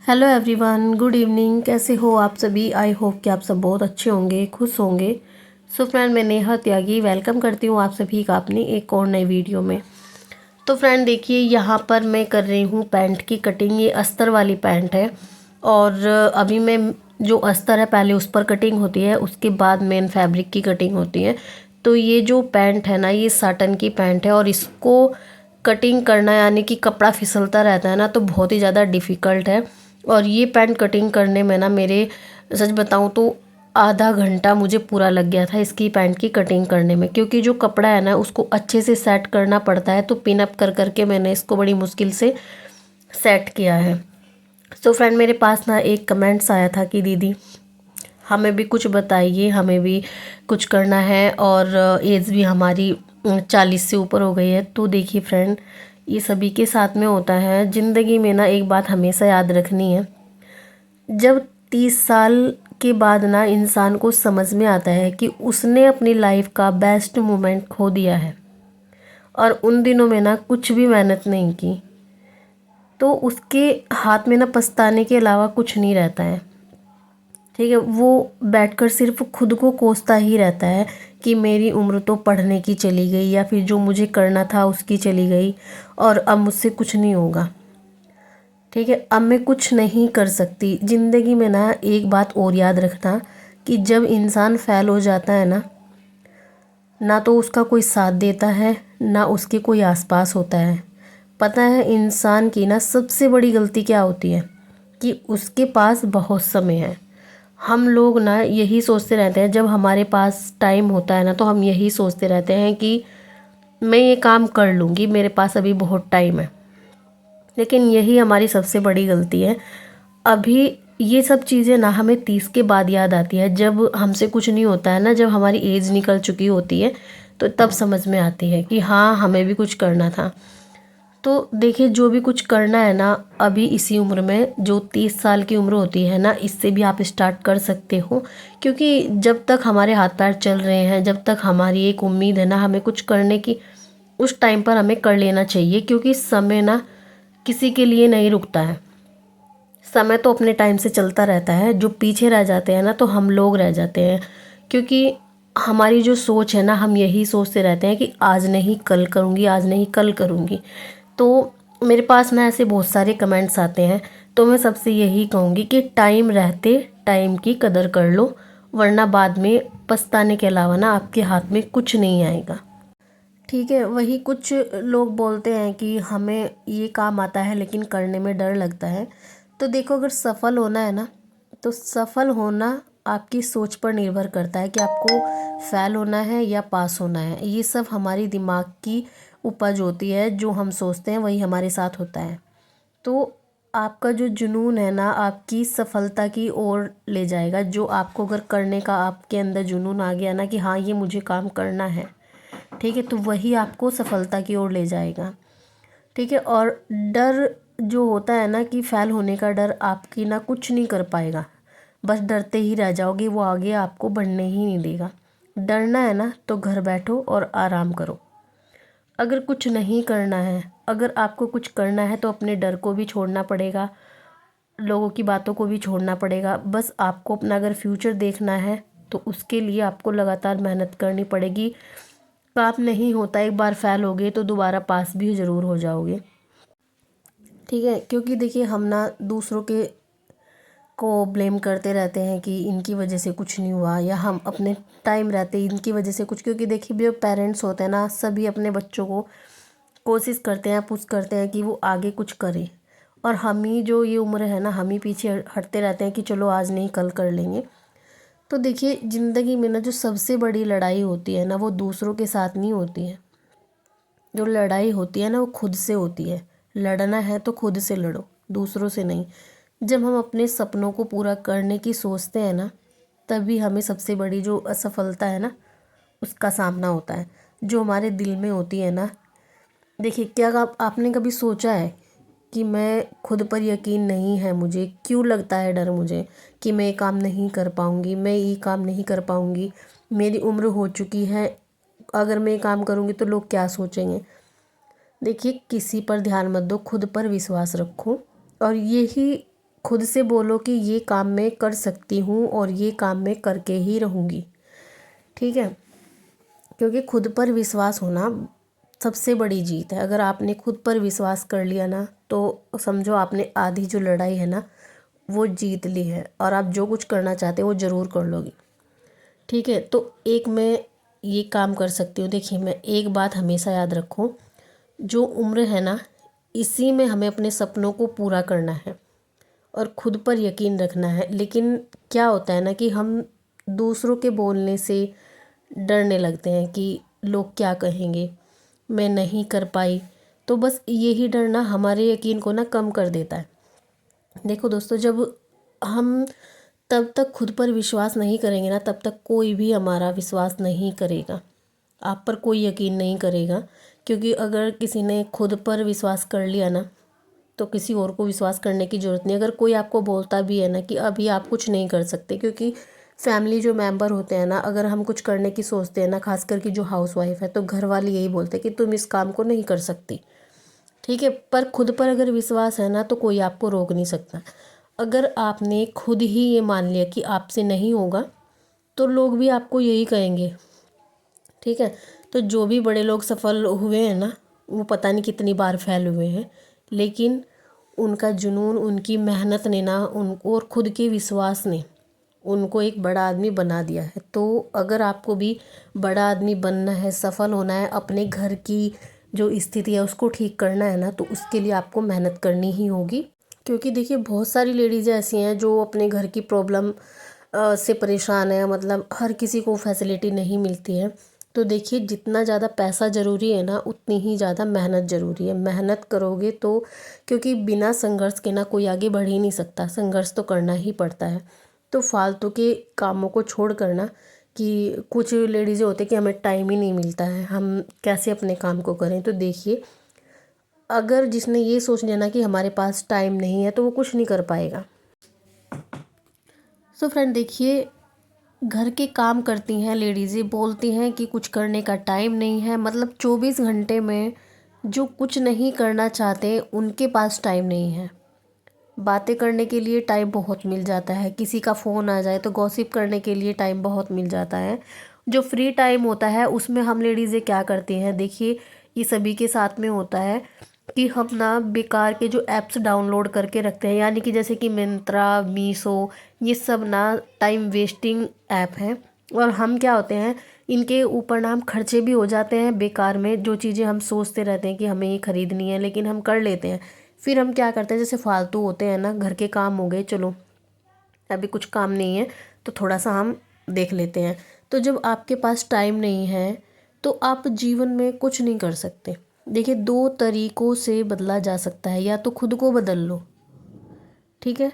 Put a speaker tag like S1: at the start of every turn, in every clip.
S1: Hello everyone, good evening. कैसे हो आप सभी? आई होप कि आप सब बहुत अच्छे होंगे, खुश होंगे। सो फ्रेंड, मैं नेहा त्यागी वेलकम करती हूँ आप सभी का अपनी एक और नई वीडियो में। तो फ्रेंड देखिए, यहाँ पर मैं कर रही हूँ पैंट की कटिंग। ये अस्तर वाली पैंट है और अभी मैं जो अस्तर है पहले उस पर कटिंग होती है, उसके बाद मेन फैब्रिक की कटिंग होती है। तो ये जो पैंट है ना, ये साटन की पैंट है और इसको कटिंग करना यानी कि कपड़ा फिसलता रहता है ना, तो बहुत ही ज़्यादा डिफ़िकल्ट है। और ये पैंट कटिंग करने में ना मेरे, सच बताऊँ तो आधा घंटा मुझे पूरा लग गया था इसकी पैंट की कटिंग करने में, क्योंकि जो कपड़ा है ना उसको अच्छे से सेट करना पड़ता है। तो पिन अप कर करके मैंने इसको बड़ी मुश्किल से सेट किया है। सो फ्रेंड, मेरे पास ना एक कमेंट्स आया था कि दीदी हमें भी कुछ बताइए, हमें भी कुछ करना है और एज भी हमारी 40 से ऊपर हो गई है। तो देखिए फ्रेंड, ये सभी के साथ में होता है ज़िंदगी में ना। एक बात हमेशा याद रखनी है, जब 30 साल के बाद ना इंसान को समझ में आता है कि उसने अपनी लाइफ का बेस्ट मोमेंट खो दिया है और उन दिनों में ना कुछ भी मेहनत नहीं की, तो उसके हाथ में ना पछताने के अलावा कुछ नहीं रहता है। ठीक है, वो बैठकर सिर्फ खुद को कोसता ही रहता है कि मेरी उम्र तो पढ़ने की चली गई, या फिर जो मुझे करना था उसकी चली गई और अब मुझसे कुछ नहीं होगा। ठीक है, अब मैं कुछ नहीं कर सकती ज़िंदगी में ना। एक बात और याद रखना कि जब इंसान फेल हो जाता है ना, ना तो उसका कोई साथ देता है ना उसके कोई आसपास होता है। पता है इंसान की ना सबसे बड़ी गलती क्या होती है? कि उसके पास बहुत समय है। हम लोग ना यही सोचते रहते हैं, जब हमारे पास टाइम होता है ना तो हम यही सोचते रहते हैं कि मैं ये काम कर लूँगी, मेरे पास अभी बहुत टाइम है। लेकिन यही हमारी सबसे बड़ी गलती है। अभी ये सब चीज़ें ना हमें 30 के बाद याद आती है, जब हमसे कुछ नहीं होता है ना, जब हमारी एज निकल चुकी होती है, तो तब समझ में आती है कि हाँ, हमें भी कुछ करना था। तो देखिए, जो भी कुछ करना है ना अभी इसी उम्र में, जो 30 साल की उम्र होती है ना, इससे भी आप स्टार्ट कर सकते हो। क्योंकि जब तक हमारे हाथ पैर चल रहे हैं, जब तक हमारी एक उम्मीद है ना हमें कुछ करने की, उस टाइम पर हमें कर लेना चाहिए। क्योंकि समय ना किसी के लिए नहीं रुकता है। समय तो अपने टाइम से चलता रहता है। जो पीछे रह जाते हैं ना, तो हम लोग रह जाते हैं। क्योंकि हमारी जो सोच है ना, हम यही सोचते रहते हैं कि आज नहीं कल करूँगी, आज नहीं कल करूँगी। तो मेरे पास ना ऐसे बहुत सारे कमेंट्स आते हैं। तो मैं सबसे यही कहूँगी कि टाइम रहते टाइम की कदर कर लो, वरना बाद में पछताने के अलावा ना आपके हाथ में कुछ नहीं आएगा। ठीक है, वही कुछ लोग बोलते हैं कि हमें ये काम आता है लेकिन करने में डर लगता है। तो देखो, अगर सफल होना है ना, तो सफल होना आपकी सोच पर निर्भर करता है कि आपको फेल होना है या पास होना है। ये सब हमारी दिमाग की उपज होती है। जो हम सोचते हैं वही हमारे साथ होता है। तो आपका जो जुनून है ना, आपकी सफलता की ओर ले जाएगा। जो आपको अगर करने का आपके अंदर जुनून आ गया ना कि हाँ, ये मुझे काम करना है, ठीक है, तो वही आपको सफलता की ओर ले जाएगा। ठीक है, और डर जो होता है ना, कि फेल होने का डर आपकी ना कुछ नहीं कर पाएगा, बस डरते ही रह जाओगे। वो आगे आपको बढ़ने ही नहीं देगा। डरना है ना तो घर बैठो और आराम करो। अगर कुछ नहीं करना है, अगर आपको कुछ करना है, तो अपने डर को भी छोड़ना पड़ेगा, लोगों की बातों को भी छोड़ना पड़ेगा। बस आपको अपना अगर फ्यूचर देखना है, तो उसके लिए आपको लगातार मेहनत करनी पड़ेगी। काम नहीं होता, एक बार फेल हो गए तो दोबारा पास भी ज़रूर हो जाओगे। ठीक है, क्योंकि देखिए हम ना दूसरों के को ब्लेम करते रहते हैं कि इनकी वजह से कुछ नहीं हुआ, या हम अपने टाइम रहते इनकी वजह से कुछ। क्योंकि देखिए, जो पेरेंट्स होते हैं ना, सभी अपने बच्चों को कोशिश करते हैं, पुश करते हैं कि वो आगे कुछ करे। और हम ही जो ये उम्र है ना, हम ही पीछे हटते रहते हैं कि चलो आज नहीं कल कर लेंगे। तो देखिए, ज़िंदगी में ना जो सबसे बड़ी लड़ाई होती है ना, वो दूसरों के साथ नहीं होती है। जो लड़ाई होती है ना, वो खुद से होती है। लड़ना है तो खुद से लड़ो, दूसरों से नहीं। जब हम अपने सपनों को पूरा करने की सोचते हैं ना, तभी हमें सबसे बड़ी जो असफलता है ना, उसका सामना होता है, जो हमारे दिल में होती है ना। देखिए, क्या आपने कभी सोचा है कि मैं खुद पर यकीन नहीं है मुझे, क्यों लगता है डर मुझे कि मैं ये काम नहीं कर पाऊँगी, मैं ये काम नहीं कर पाऊँगी, मेरी उम्र हो चुकी है, अगर मैं ये काम करूँगी तो लोग क्या सोचेंगे। देखिए, किसी पर ध्यान मत दो, खुद पर विश्वास रखो। और यही खुद से बोलो कि ये काम मैं कर सकती हूँ और ये काम मैं करके ही रहूँगी। ठीक है, क्योंकि खुद पर विश्वास होना सबसे बड़ी जीत है। अगर आपने खुद पर विश्वास कर लिया ना, तो समझो आपने आधी जो लड़ाई है ना वो जीत ली है, और आप जो कुछ करना चाहते हो वो ज़रूर कर लोगे। ठीक है, तो एक मैं ये काम कर सकती हूँ। देखिए, मैं एक बात हमेशा याद रखो, जो उम्र है ना इसी में हमें अपने सपनों को पूरा करना है और खुद पर यकीन रखना है। लेकिन क्या होता है ना कि हम दूसरों के बोलने से डरने लगते हैं कि लोग क्या कहेंगे, मैं नहीं कर पाई। तो बस यही डर ना हमारे यकीन को ना कम कर देता है। देखो दोस्तों, जब हम तब तक खुद पर विश्वास नहीं करेंगे ना, तब तक कोई भी हमारा विश्वास नहीं करेगा, आप पर कोई यकीन नहीं करेगा। क्योंकि अगर किसी ने खुद पर विश्वास कर लिया ना, तो किसी और को विश्वास करने की ज़रूरत नहीं। अगर कोई आपको बोलता भी है ना कि अभी आप कुछ नहीं कर सकते, क्योंकि फैमिली जो मेंबर होते हैं ना, अगर हम कुछ करने की सोचते हैं ना, खास करके जो हाउस वाइफ है, तो घर वाले यही बोलते हैं कि तुम इस काम को नहीं कर सकती। ठीक है, पर खुद पर अगर विश्वास है ना तो कोई आपको रोक नहीं सकता। अगर आपने खुद ही ये मान लिया कि आपसे नहीं होगा, तो लोग भी आपको यही कहेंगे। ठीक है, तो जो भी बड़े लोग सफल हुए हैं ना, वो पता नहीं कितनी बार फेल हुए हैं, लेकिन उनका जुनून, उनकी मेहनत ने ना उनको, और खुद के विश्वास ने उनको एक बड़ा आदमी बना दिया है। तो अगर आपको भी बड़ा आदमी बनना है, सफल होना है, अपने घर की जो स्थिति है उसको ठीक करना है ना, तो उसके लिए आपको मेहनत करनी ही होगी। क्योंकि देखिए, बहुत सारी लेडीज़ ऐसी हैं जो अपने घर की प्रॉब्लम से परेशान है, मतलब हर किसी को फैसिलिटी नहीं मिलती है। तो देखिए, जितना ज़्यादा पैसा ज़रूरी है ना, उतनी ही ज़्यादा मेहनत ज़रूरी है। मेहनत करोगे तो, क्योंकि बिना संघर्ष के ना कोई आगे बढ़ ही नहीं सकता, संघर्ष तो करना ही पड़ता है। तो फालतू के कामों को छोड़ कर ना, कि कुछ लेडीज़ होते हैं कि हमें टाइम ही नहीं मिलता है, हम कैसे अपने काम को करें। तो देखिए, अगर जिसने ये सोच लिया ना कि हमारे पास टाइम नहीं है, तो वो कुछ नहीं कर पाएगा। सो फ्रेंड, देखिए, घर के काम करती हैं लेडीज़ें, बोलती हैं कि कुछ करने का टाइम नहीं है, मतलब 24 घंटे में जो कुछ नहीं करना चाहते उनके पास टाइम नहीं है। बातें करने के लिए टाइम बहुत मिल जाता है, किसी का फ़ोन आ जाए तो गॉसिप करने के लिए टाइम बहुत मिल जाता है। जो फ्री टाइम होता है उसमें हम लेडीज़ें क्या करती हैं, देखिए, ये सभी के साथ में होता है कि हम ना बेकार के जो ऐप्स डाउनलोड करके रखते हैं, यानी कि जैसे कि मिंत्रा, मीशो, ये सब ना टाइम वेस्टिंग ऐप हैं। और हम क्या होते हैं, इनके ऊपर ना हम खर्चे भी हो जाते हैं बेकार में, जो चीज़ें हम सोचते रहते हैं कि हमें ये ख़रीदनी है, लेकिन हम कर लेते हैं। फिर हम क्या करते हैं, जैसे फालतू होते हैं ना, घर के काम हो गए, चलो अभी कुछ काम नहीं है तो थोड़ा सा हम देख लेते हैं। तो जब आपके पास टाइम नहीं है तो आप जीवन में कुछ नहीं कर सकते। देखिए, दो तरीक़ों से बदला जा सकता है, या तो खुद को बदल लो, ठीक है,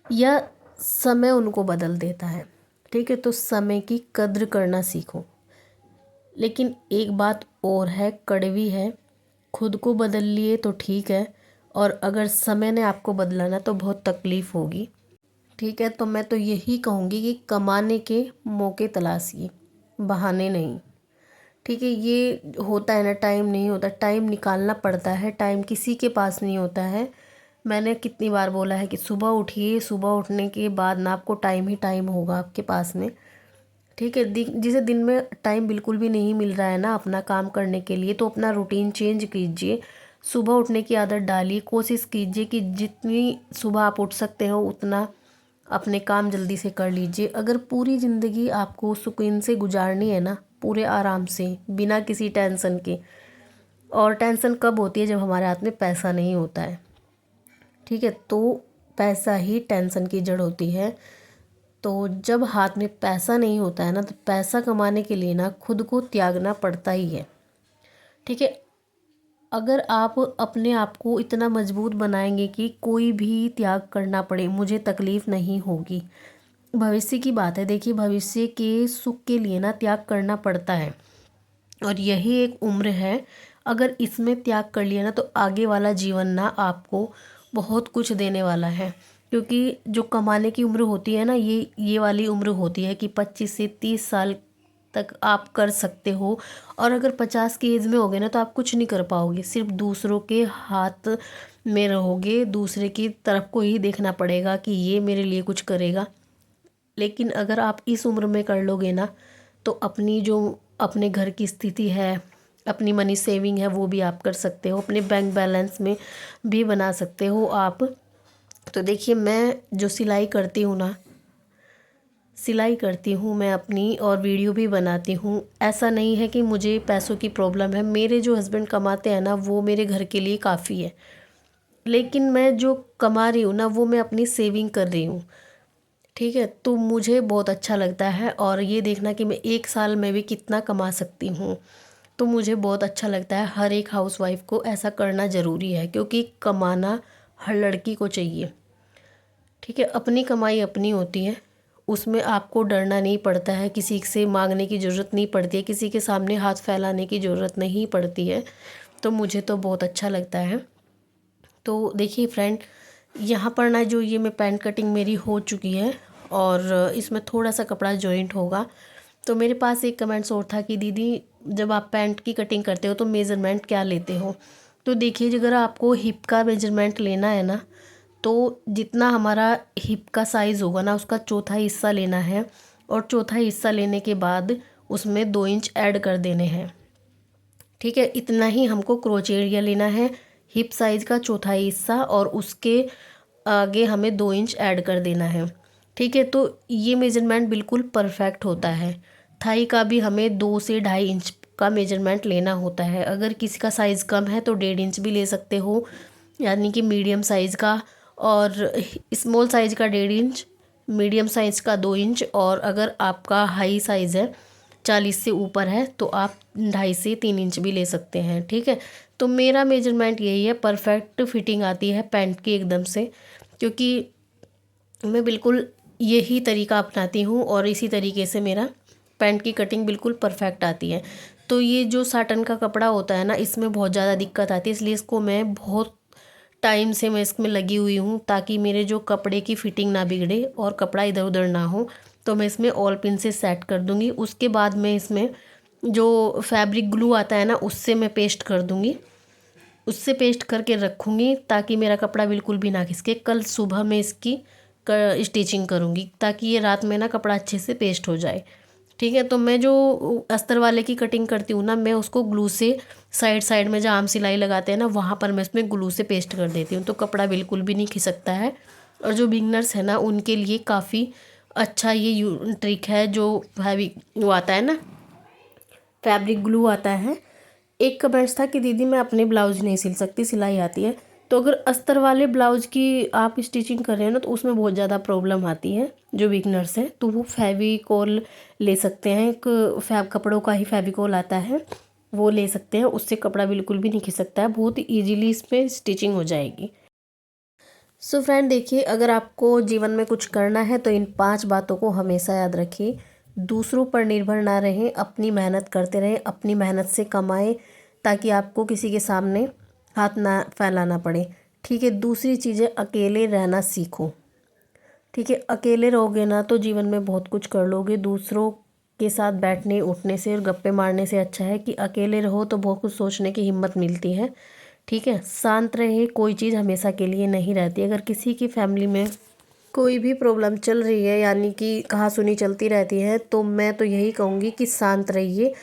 S1: या समय उनको बदल देता है। ठीक है, तो समय की कद्र करना सीखो। लेकिन एक बात और है, कड़वी है, खुद को बदल लिए तो ठीक है, और अगर समय ने आपको बदला ना तो बहुत तकलीफ़ होगी। ठीक है, तो मैं तो यही कहूँगी कि कमाने के मौके तलाशिए, बहाने नहीं। ठीक है, ये होता है ना, टाइम नहीं होता, टाइम निकालना पड़ता है, टाइम किसी के पास नहीं होता है। मैंने कितनी बार बोला है कि सुबह उठिए, सुबह उठने के बाद ना आपको टाइम ही टाइम होगा आपके पास में। ठीक है, जिसे दिन में टाइम बिल्कुल भी नहीं मिल रहा है ना अपना काम करने के लिए, तो अपना रूटीन चेंज कीजिए, सुबह उठने की आदत डालिए, कोशिश कीजिए कि जितनी सुबह आप उठ सकते हो उतना अपने काम जल्दी से कर लीजिए। अगर पूरी ज़िंदगी आपको सुकून से गुजारनी है ना, पूरे आराम से, बिना किसी टेंशन के, और टेंशन कब होती है, जब हमारे हाथ में पैसा नहीं होता है। ठीक है, तो पैसा ही टेंशन की जड़ होती है। तो जब हाथ में पैसा नहीं होता है ना, तो पैसा कमाने के लिए ना खुद को त्यागना पड़ता ही है। ठीक है, अगर आप अपने आप को इतना मजबूत बनाएंगे कि कोई भी त्याग करना पड़े मुझे तकलीफ़ नहीं होगी, भविष्य की बात है। देखिए, भविष्य के सुख के लिए ना त्याग करना पड़ता है, और यही एक उम्र है, अगर इसमें त्याग कर लिया ना तो आगे वाला जीवन ना आपको बहुत कुछ देने वाला है। क्योंकि जो कमाने की उम्र होती है ना, ये वाली उम्र होती है कि 25 से 30 साल तक आप कर सकते हो। और अगर 50 की एज में होगे ना तो आप कुछ नहीं कर पाओगे, सिर्फ दूसरों के हाथ में रहोगे, दूसरे की तरफ को ही देखना पड़ेगा कि ये मेरे लिए कुछ करेगा। लेकिन अगर आप इस उम्र में कर लोगे ना तो अपनी जो अपने घर की स्थिति है, अपनी मनी सेविंग है, वो भी आप कर सकते हो, अपने बैंक बैलेंस में भी बना सकते हो आप। तो देखिए, मैं जो सिलाई करती हूँ ना, सिलाई करती हूँ मैं अपनी, और वीडियो भी बनाती हूँ। ऐसा नहीं है कि मुझे पैसों की प्रॉब्लम है, मेरे जो हस्बैंड कमाते हैं ना वो मेरे घर के लिए काफ़ी है। लेकिन मैं जो कमा रही हूँ ना वो मैं अपनी सेविंग कर रही हूँ, ठीक है। तो मुझे बहुत अच्छा लगता है, और ये देखना कि मैं 1 साल में भी कितना कमा सकती हूँ, तो मुझे बहुत अच्छा लगता है। हर एक हाउसवाइफ को ऐसा करना ज़रूरी है, क्योंकि कमाना हर लड़की को चाहिए, ठीक है। अपनी कमाई अपनी होती है, उसमें आपको डरना नहीं पड़ता है, किसी से मांगने की ज़रूरत नहीं पड़ती है, किसी के सामने हाथ फैलाने की ज़रूरत नहीं पड़ती है। तो मुझे तो बहुत अच्छा लगता है। तो देखिए फ्रेंड, यहाँ पर ना जो ये मैं पैंट कटिंग मेरी हो चुकी है, और इसमें थोड़ा सा कपड़ा जॉइंट होगा। तो मेरे पास एक कमेंट्स और था कि दीदी जब आप पैंट की कटिंग करते हो तो मेज़रमेंट क्या लेते हो। तो देखिए, अगर आपको हिप का मेजरमेंट लेना है ना तो जितना हमारा हिप का साइज़ होगा ना उसका चौथा हिस्सा लेना है, और चौथा हिस्सा लेने के बाद उसमें 2 इंच ऐड कर देने हैं, ठीक है। इतना ही हमको क्रोच एरिया लेना है, हिप साइज़ का चौथा हिस्सा, और उसके आगे हमें 2 इंच ऐड कर देना है, ठीक है। तो ये मेजरमेंट बिल्कुल परफेक्ट होता है। थाई का भी हमें 2 से 2.5 इंच का मेजरमेंट लेना होता है। अगर किसी का साइज़ कम है तो 1.5 इंच भी ले सकते हो, यानी कि मीडियम साइज़ का, और स्मॉल साइज़ का 1.5 इंच, मीडियम साइज़ का 2 इंच, और अगर आपका हाई साइज़ है 40 से ऊपर है तो आप 2.5 से 3 इंच भी ले सकते हैं, ठीक है। तो मेरा मेजरमेंट यही है, परफेक्ट फिटिंग आती है पैंट की एकदम से, क्योंकि मैं बिल्कुल यही तरीका अपनाती हूँ, और इसी तरीके से मेरा पैंट की कटिंग बिल्कुल परफेक्ट आती है। तो ये जो साटन का कपड़ा होता है ना, इसमें बहुत ज़्यादा दिक्कत आती है, इसलिए इसको मैं बहुत टाइम से मैं इसमें लगी हुई हूँ, ताकि मेरे जो कपड़े की फिटिंग ना बिगड़े और कपड़ा इधर उधर ना हो। तो मैं इसमें ऑल पिन से सेट कर दूँगी, उसके बाद मैं इसमें जो फैब्रिक ग्लू आता है ना उससे मैं पेस्ट कर दूँगी, उससे पेस्ट करके रखूँगी, ताकि मेरा कपड़ा बिल्कुल भी ना खिसके। कल सुबह मैं इसकी स्टिचिंग करूँगी, ताकि ये रात में ना कपड़ा अच्छे से पेस्ट हो जाए, ठीक है। तो मैं जो अस्तर वाले की कटिंग करती हूँ ना, मैं उसको ग्लू से साइड साइड में जहाँ हम सिलाई लगाते हैं ना वहाँ पर मैं इसमें ग्लू से पेस्ट कर देती हूँ, तो कपड़ा बिल्कुल भी नहीं खिसकता है। और जो बिगनर्स है ना उनके लिए काफ़ी अच्छा ये ट्रिक है, जो वो आता है ना, फैब्रिक ग्लू आता है। एक कमेंट्स था कि दीदी मैं अपने ब्लाउज नहीं सिल सकती, सिलाई आती है। तो अगर अस्तर वाले ब्लाउज की आप स्टिचिंग कर रहे हो ना तो उसमें बहुत ज़्यादा प्रॉब्लम आती है, जो बिगनर्स हैं तो वो फेविकोल ले सकते हैं, एक कपड़ों का ही फेविकोल आता है, वो ले सकते हैं, उससे कपड़ा बिल्कुल भी नहीं खिसकता है, बहुत ईजीली इस पर स्टिचिंग हो जाएगी। सो फ्रेंड देखिए, अगर आपको जीवन में कुछ करना है तो इन 5 बातों को हमेशा याद रखिए। दूसरों पर निर्भर ना रहें, अपनी मेहनत करते रहें, अपनी मेहनत से कमाएं, ताकि आपको किसी के सामने हाथ ना फैलाना पड़े, ठीक है। दूसरी चीज़ें, अकेले रहना सीखो, ठीक है। अकेले रहोगे ना तो जीवन में बहुत कुछ कर लोगे, दूसरों के साथ बैठने उठने से और गप्पे मारने से अच्छा है कि अकेले रहो, तो बहुत कुछ सोचने की हिम्मत मिलती है, ठीक है। शांत रहे, कोई चीज़ हमेशा के लिए नहीं रहती। अगर किसी की फैमिली में कोई भी प्रॉब्लम चल रही है, यानी कि कहासुनी चलती रहती है, तो मैं तो यही कहूँगी कि शांत रहिए।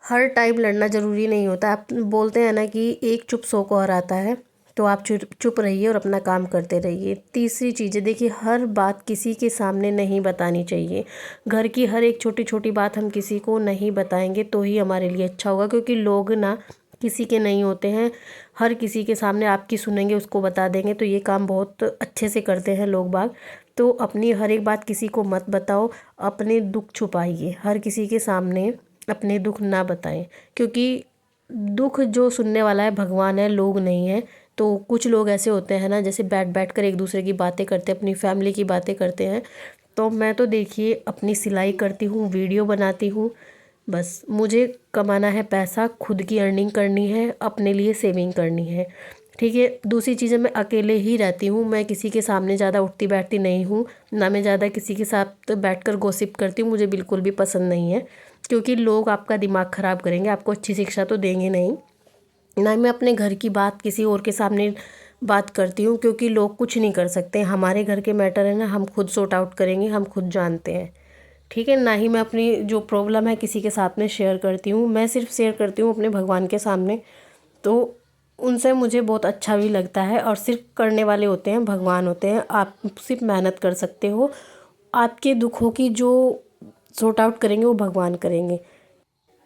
S1: हर टाइम लड़ना ज़रूरी नहीं होता। आप बोलते हैं ना कि एक चुप 100 को हराता है, तो आप चुप चुप रहिए और अपना काम करते रहिए। तीसरी चीज़ है, देखिए हर बात किसी के सामने नहीं बतानी चाहिए। घर की हर एक छोटी छोटी बात हम किसी को नहीं बताएंगे तो ही हमारे लिए अच्छा होगा, क्योंकि लोग ना किसी के नहीं होते हैं, हर किसी के सामने आपकी सुनेंगे, उसको बता देंगे, तो ये काम बहुत अच्छे से करते हैं लोग बाग। तो अपनी हर एक बात किसी को मत बताओ, अपने दुख छुपाइए, हर किसी के सामने अपने दुख ना बताएं, क्योंकि दुख जो सुनने वाला है भगवान है, लोग नहीं है। तो कुछ लोग ऐसे होते हैं ना, जैसे बैठ बैठ कर एक दूसरे की बातें करते हैं, अपनी फैमिली की बातें करते हैं। तो मैं तो देखिए अपनी सिलाई करती हूँ, वीडियो बनाती हूँ, बस मुझे कमाना है पैसा, खुद की अर्निंग करनी है, अपने लिए सेविंग करनी है, ठीक है। दूसरी चीज़ है, मैं अकेले ही रहती हूँ, मैं किसी के सामने ज़्यादा उठती बैठती नहीं हूँ, ना मैं ज़्यादा किसी के साथ बैठकर गॉसिप करती हूँ, मुझे बिल्कुल भी पसंद नहीं है। क्योंकि लोग आपका दिमाग ख़राब करेंगे, आपको अच्छी शिक्षा तो देंगे नहीं। ना मैं अपने घर की बात किसी और के सामने बात करती हूँ, क्योंकि लोग कुछ नहीं कर सकते। हमारे घर के मैटर है ना, हम खुद सॉर्ट आउट करेंगे, हम खुद जानते हैं, ठीक है। ना ही मैं अपनी जो प्रॉब्लम है किसी के साथ में शेयर करती हूँ, मैं सिर्फ शेयर करती हूँ अपने भगवान के सामने। तो उनसे मुझे बहुत अच्छा भी लगता है। और सिर्फ करने वाले होते हैं भगवान होते हैं, आप सिर्फ मेहनत कर सकते हो। आपके दुखों की जो सॉर्ट आउट करेंगे वो भगवान करेंगे।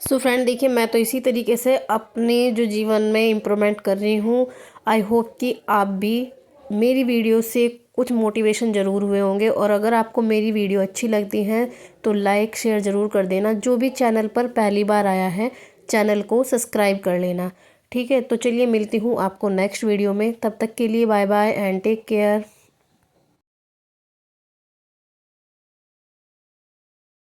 S1: सो फ्रेंड देखिए, मैं तो इसी तरीके से अपने जो जीवन में इम्प्रूवमेंट कर रही हूँ। आई होप कि आप भी मेरी वीडियो से कुछ मोटिवेशन ज़रूर हुए होंगे। और अगर आपको मेरी वीडियो अच्छी लगती है तो लाइक शेयर ज़रूर कर देना। जो भी चैनल पर पहली बार आया है, चैनल को सब्सक्राइब कर लेना, ठीक है। तो चलिए मिलती हूँ आपको नेक्स्ट वीडियो में, तब तक के लिए bye bye and take care.